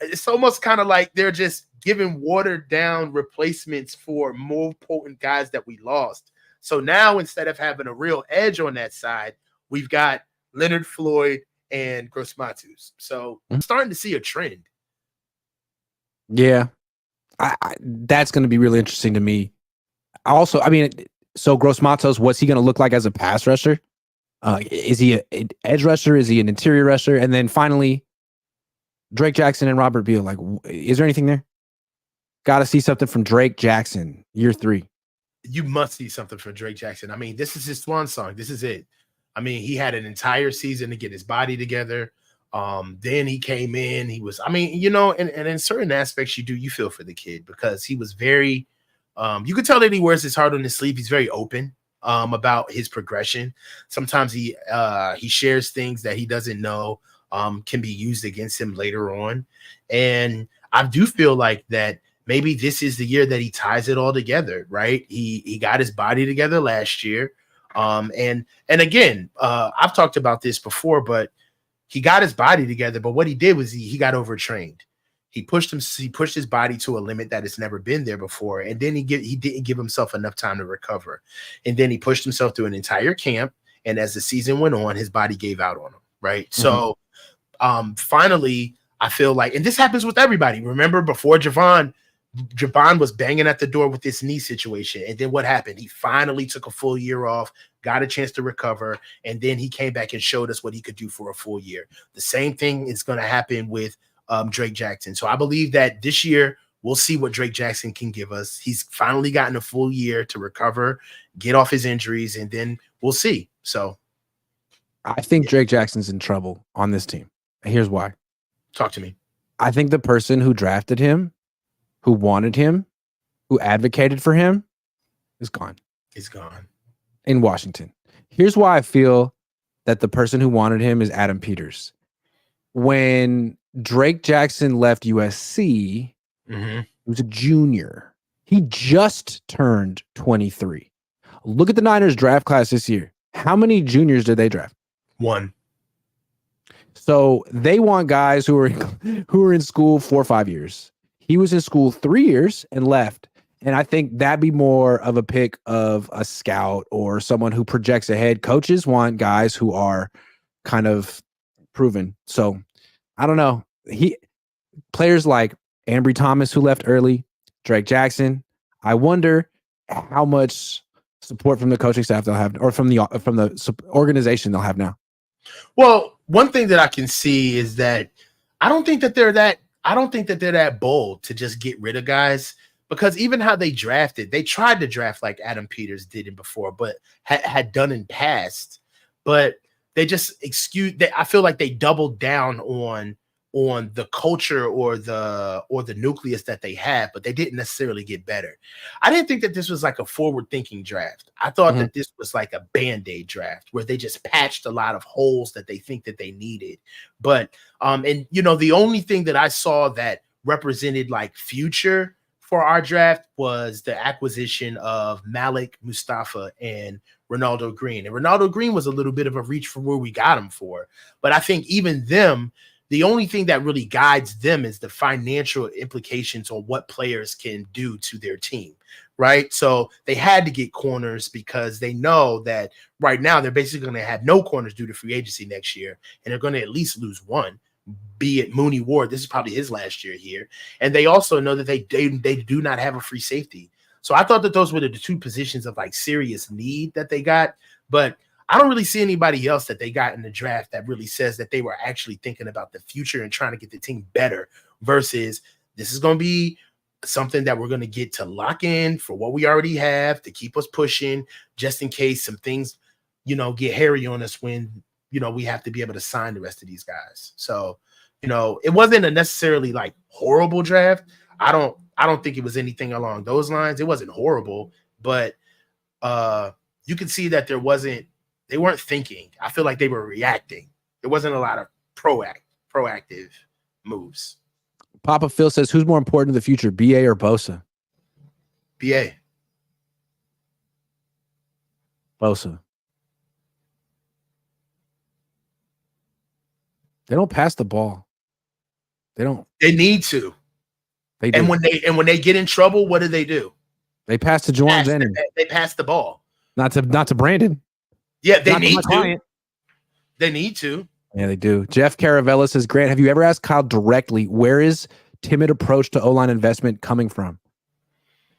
It's almost kind of like they're just giving watered down replacements for more potent guys that we lost. So now instead of having a real edge on that side, we've got Leonard Floyd and Gross Matos. So I'm starting to see a trend. Yeah, that's going to be really interesting to me. Also, I mean, so Gross Matos, what's he going to look like as a pass rusher? Is he an edge rusher? Is he an interior rusher? And then finally, Drake Jackson and Robert Beal. Like, is there anything there? Got to see something from Drake Jackson, year 3. You must see something from Drake Jackson. I mean, this is his swan song. This is it. I mean, he had an entire season to get his body together. Then he came in. He was, I mean, you know, and in certain aspects, you feel for the kid because he was very, you could tell that he wears his heart on his sleeve. He's very open about his progression. Sometimes he shares things that he doesn't know can be used against him later on. And I do feel like that maybe this is the year that he ties it all together, right? He got his body together last year. And again, I've talked about this before, but he got his body together. But what he did was he got overtrained. He pushed his body to a limit that has never been there before. And then he didn't give himself enough time to recover. And then he pushed himself through an entire camp. And as the season went on, his body gave out on him. Right. Mm-hmm. So finally, I feel like, and this happens with everybody. Remember before Javon was banging at the door with this knee situation. And then what happened? He finally took a full year off, got a chance to recover, and then he came back and showed us what he could do for a full year. The same thing is going to happen with Drake Jackson. So I believe that this year we'll see what Drake Jackson can give us. He's finally gotten a full year to recover, get off his injuries, and then we'll see. So I think Drake Jackson's in trouble on this team. Here's why. Talk to me. I think the person who drafted him, who wanted him, who advocated for him, is gone. He's gone. In Washington. Here's why I feel that the person who wanted him is Adam Peters. When Drake Jackson left USC, he was a junior. He just turned 23. Look at the Niners draft class this year. How many juniors did they draft? 1. So they want guys who are in school 4 or 5 years. He was in school 3 years and left. And I think that'd be more of a pick of a scout or someone who projects ahead. Coaches want guys who are kind of proven. So I don't know. Players like Ambry Thomas, who left early, Drake Jackson. I wonder how much support from the coaching staff they'll have, or from the organization they'll have now. Well, one thing that I can see is that I don't think that they're that bold to just get rid of guys, because even how they drafted, they tried to draft like Adam Peters did it before, but had done in past, but they just I feel like they doubled down on the culture or the nucleus that they have, but they didn't necessarily get better. I didn't think that this was like a forward-thinking draft. I thought that this was like a Band-Aid draft where they just patched a lot of holes that they think that they needed. But and you know, the only thing that I saw that represented like future for our draft was the acquisition of Malik Mustafa and Ronaldo Green. And Ronaldo Green was a little bit of a reach for where we got him for. But I think even them, the only thing that really guides them is the financial implications on what players can do to their team, right? So they had to get corners because they know that right now they're basically going to have no corners due to free agency next year, and they're going to at least lose one, be it Mooney Ward. This is probably his last year here. And they also know that they do not have a free safety. So I thought that those were the two positions of like serious need that they got, but I don't really see anybody else that they got in the draft that really says that they were actually thinking about the future and trying to get the team better versus this is going to be something that we're going to get to lock in for what we already have to keep us pushing, just in case some things, get hairy on us when, we have to be able to sign the rest of these guys. So, it wasn't a necessarily like horrible draft. I don't think it was anything along those lines. It wasn't horrible, but you can see that they weren't thinking. I feel like they were reacting. There wasn't a lot of proactive moves. Papa Phil says, who's more important in the future, BA or Bosa? BA. Bosa. They don't pass the ball. They don't. They need to. They do. And when they get in trouble, what do? They pass to Juwan Jennings. They pass the ball. Not to Brandon. Yeah, they need to. They need to. Yeah, they do. Jeff Caravella says, Grant, have you ever asked Kyle directly, where is timid approach to O-line investment coming from?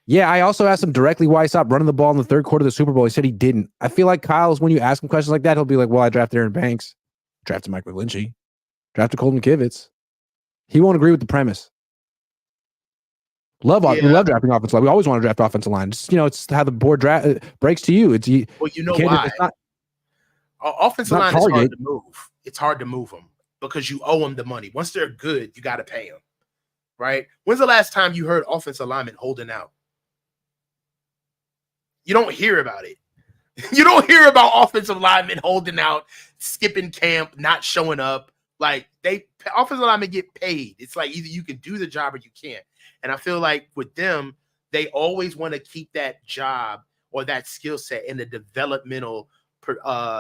Yeah, I also asked him directly why he stopped running the ball in the third quarter of the Super Bowl. He said he didn't. I feel like Kyle's, when you ask him questions like that, he'll be like, well, I drafted Aaron Banks, drafted Mike McGlinchey, drafted Colton Kivitz. He won't agree with the premise. We love drafting offensive line. We always want to draft offensive line. Just, it's how the board breaks to you. Well, you know why? Offensive line is hard to move. It's hard to move them because you owe them the money. Once they're good, you got to pay them, right? When's the last time you heard offensive linemen holding out? You don't hear about it. You don't hear about offensive linemen holding out, skipping camp, not showing up. Like offensive linemen get paid. It's like either you can do the job or you can't. And I feel like with them, they always want to keep that job or that skill set in the developmental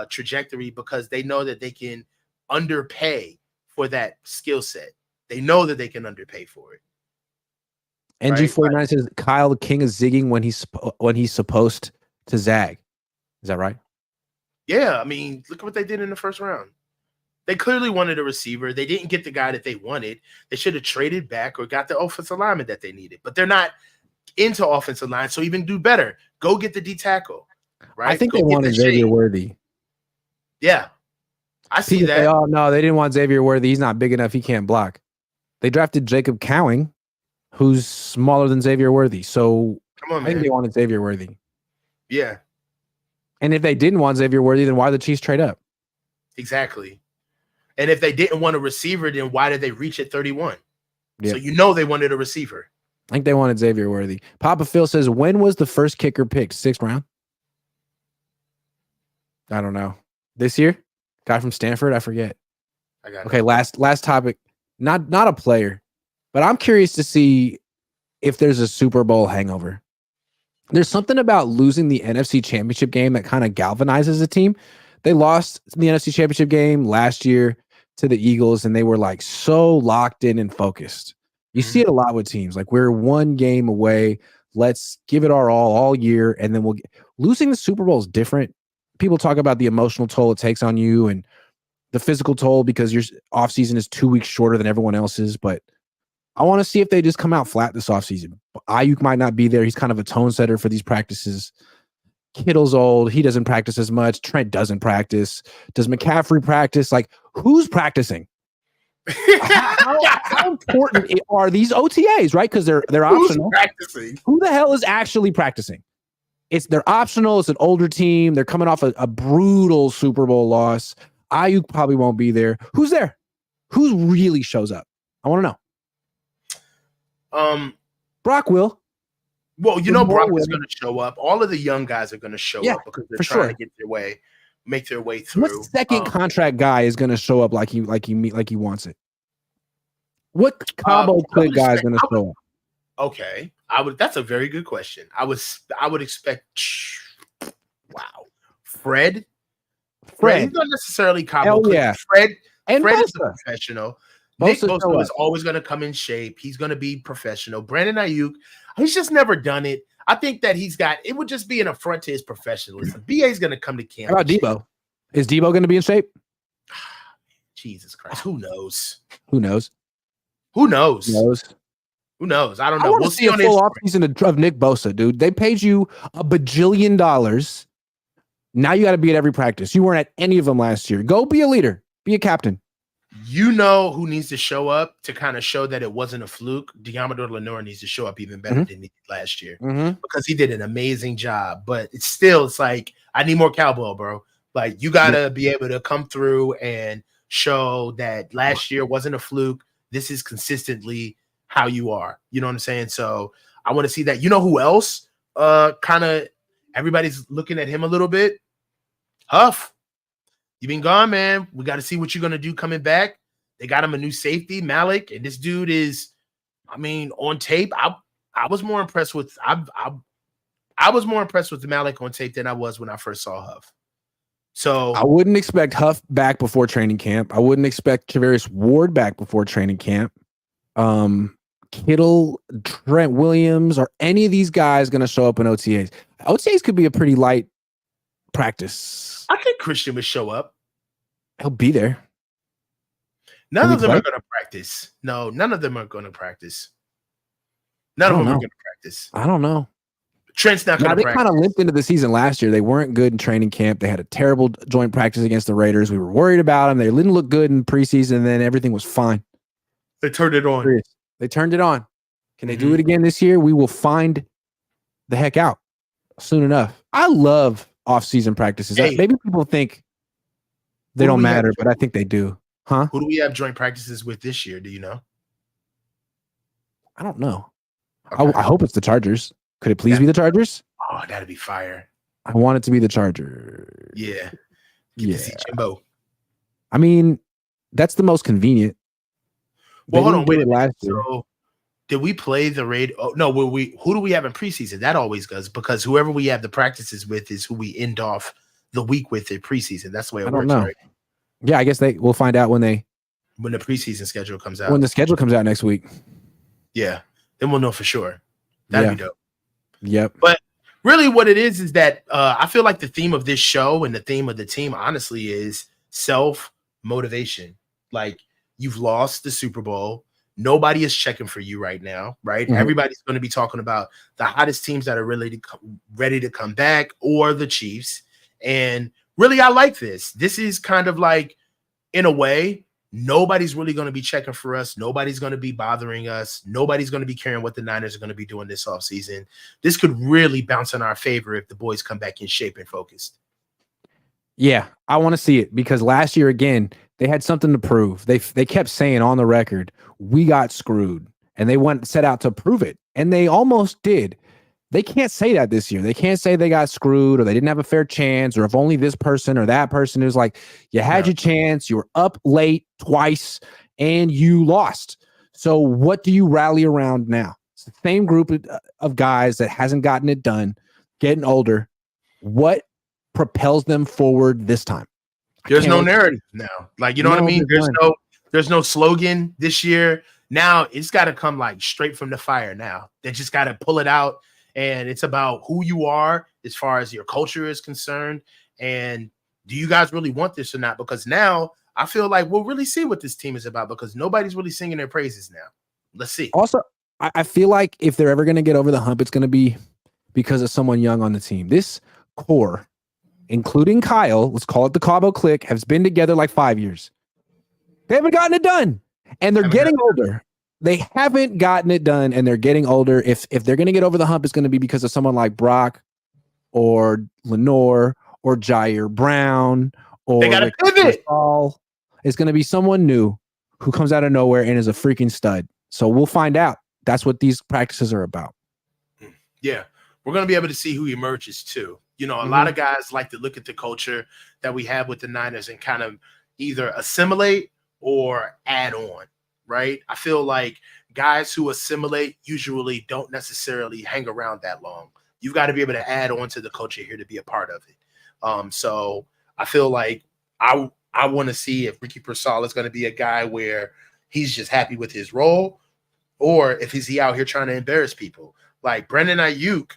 trajectory because they know that they can underpay for that skill set. They know that they can underpay for it. NG49 says Kyle the king is zigging when he's supposed to zag. Is that right? Yeah, I mean, look at what they did in the first round. They clearly wanted a receiver. They didn't get the guy that they wanted. They should have traded back or got the offensive lineman that they needed. But they're not into offensive line, so even do better. Go get the D tackle. Right? I think they wanted Xavier Worthy. Yeah, I see that. Oh no, they didn't want Xavier Worthy. He's not big enough. He can't block. They drafted Jacob Cowing, who's smaller than Xavier Worthy. So come on, man. I think they wanted Xavier Worthy. Yeah. And if they didn't want Xavier Worthy, then why did the Chiefs trade up? Exactly. And if they didn't want a receiver, then why did they reach at 31? Yeah. So they wanted a receiver. I think they wanted Xavier Worthy. Papa Phil says, when was the first kicker picked? 6th round? I don't know. This year? Guy from Stanford? I forget. Okay, last topic. Not a player, but I'm curious to see if there's a Super Bowl hangover. There's something about losing the NFC Championship game that kind of galvanizes a team. They lost the NFC Championship game last year to the Eagles, and they were like so locked in and focused. You see it a lot with teams. Like, we're one game away. Let's give it our all year, and then losing the Super Bowl is different. People talk about the emotional toll it takes on you and the physical toll because your offseason is 2 weeks shorter than everyone else's. But I want to see if they just come out flat this offseason. Aiyuk might not be there. He's kind of a tone setter for these practices. Kittle's old. He doesn't practice as much. Trent doesn't practice. Does McCaffrey practice? Like, who's practicing? how important are these OTAs, right? Because they're optional. Practicing? Who the hell is actually practicing? They're optional. It's an older team. They're coming off a brutal Super Bowl loss. Aiyuk probably won't be there. Who's there? Who really shows up? I want to know. Brock will. Well, Brock is going to show up. All of the young guys are going to show up because they're trying to make their way through. What second contract guy is going to show up like he wants it? What Cabo Click guy is going to show up? Okay, that's a very good question. I would expect. Wow, Fred. He's not necessarily Cabo Click. Yeah. Fred and is a professional. Nick Bosa is always going to come in shape. He's going to be professional. Brandon Aiyuk, he's just never done it. I think that it would just be an affront to his professionalism. BA is going to come to camp. How about Debo? Is Debo going to be in shape? Jesus Christ. Who knows? Who knows? Who knows? Who knows? I don't know. We'll see a full offseason of Nick Bosa, dude. They paid you $1 bajillion. Now you got to be at every practice. You weren't at any of them last year. Go be a leader. Be a captain. You know who needs to show up to kind of show that it wasn't a fluke? Diamador Lenore needs to show up even better than he did last year because he did an amazing job. But it's like, I need more cowbell, bro. Like, you got to be able to come through and show that last year wasn't a fluke. This is consistently how you are. You know what I'm saying? So I want to see that. You know who else? Kind of everybody's looking at him a little bit. Huff. You've been gone, man. We got to see what you're going to do coming back. They got him a new safety, Malik, and this dude is, I mean, on tape, I was more impressed with I was more impressed with Malik on tape than I was when I first saw Huff. So I wouldn't expect Huff back before training camp. I wouldn't expect Travarius Ward back before training camp. Kittle, Trent Williams, or any of these guys going to show up in OTAs? OTAs could be a pretty light practice. I think Christian would show up. He'll be there. None of them are going to practice. No, none of them are going to practice. None of them are going to practice. I don't know. Trent's not going to practice. They kind of limped into the season last year. They weren't good in training camp. They had a terrible joint practice against the Raiders. We were worried about them. They didn't look good in preseason, and then everything was fine. They turned it on. They turned it on. Can they do it again this year? We will find the heck out soon enough. I love off-season practices. Maybe people think they don't matter, but I think they do. Huh? Who do we have joint practices with this year? Do you know? I don't know. Okay. I hope it's the Chargers. Could it please be the Chargers? Oh, that'd be fire. I want it to be the Chargers. Yeah. To see Jimbo. I mean, that's the most convenient. Well, hold on. Wait a minute. So, did we play the Raid? Oh, no, who do we have in preseason? That always goes because whoever we have the practices with is who we end off the week with in preseason. That's the way it works, right? Yeah, I guess we'll find out when the preseason schedule comes out. When the schedule comes out next week. Yeah. Then we'll know for sure. That'd be dope. Yep. But really what it is that I feel like the theme of this show and the theme of the team, honestly, is self-motivation. Like, you've lost the Super Bowl. Nobody is checking for you right now, right? Everybody's going to be talking about the hottest teams that are really ready to come back or the Chiefs. And really, I like this. This is kind of like, in a way, nobody's really going to be checking for us. Nobody's going to be bothering us. Nobody's going to be caring what the Niners are going to be doing this offseason. This could really bounce in our favor if the boys come back in shape and focused. Yeah, I want to see it because last year, again, they had something to prove. They kept saying on the record, we got screwed. And they set out to prove it. And they almost did. They can't say that this year. They can't say they got screwed or they didn't have a fair chance or if only this person or that person is like, you had your chance, you were up late twice, and you lost. So what do you rally around now? It's the same group of guys that hasn't gotten it done, getting older. What propels them forward this time? There's no narrative now. Like, you know what I mean? There's no slogan this year. Now it's got to come like straight from the fire now. They just got to pull it out. And it's about who you are as far as your culture is concerned. And do you guys really want this or not? Because now I feel like we'll really see what this team is about because nobody's really singing their praises now. Let's see. Also, I feel like if they're ever going to get over the hump, it's going to be because of someone young on the team. This core, including Kyle, let's call it the Cabo clique, has been together like 5 years. They haven't gotten it done. And they're getting older. They haven't gotten it done, and they're getting older. If they're going to get over the hump, it's going to be because of someone like Brock or Lenore or Jair Brown or they got to pivot. Pearsall. It's going to be someone new who comes out of nowhere and is a freaking stud. So we'll find out. That's what these practices are about. Yeah, we're going to be able to see who emerges too. You know, a lot of guys like to look at the culture that we have with the Niners and kind of either assimilate or add on. Right? I feel like guys who assimilate usually don't necessarily hang around that long. You've got to be able to add on to the culture here to be a part of it. So I feel like I want to see if Ricky Pearsall is going to be a guy where he's just happy with his role or if he's out here trying to embarrass people. Like Brandon Aiyuk,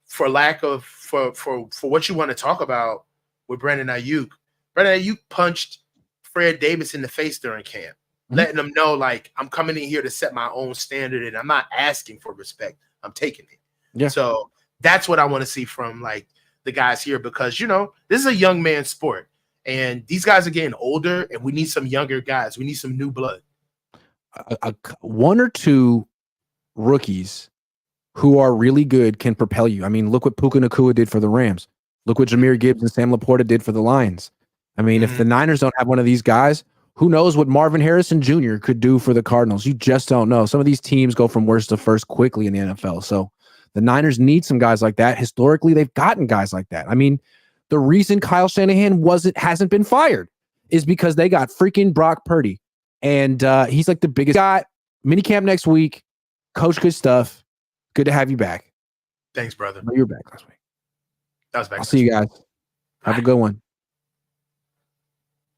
for what you want to talk about with Brandon Aiyuk punched Fred Davis in the face during camp. Letting them know, like, I'm coming in here to set my own standard and I'm not asking for respect. I'm taking it. Yeah. So that's what I want to see from, like, the guys here because, you know, this is a young man's sport. And these guys are getting older, and we need some younger guys. We need some new blood. One or two rookies who are really good can propel you. I mean, look what Puka Nacua did for the Rams. Look what Jahmyr Gibbs and Sam Laporta did for the Lions. I mean, if the Niners don't have one of these guys, who knows what Marvin Harrison Jr. could do for the Cardinals? You just don't know. Some of these teams go from worst to first quickly in the NFL. So the Niners need some guys like that. Historically, they've gotten guys like that. I mean, the reason Kyle Shanahan hasn't been fired is because they got freaking Brock Purdy. And he's like the biggest guy. Minicamp next week. Coach, good stuff. Good to have you back. Thanks, brother. You were back last week. That was back. I'll see you guys. Have a good one.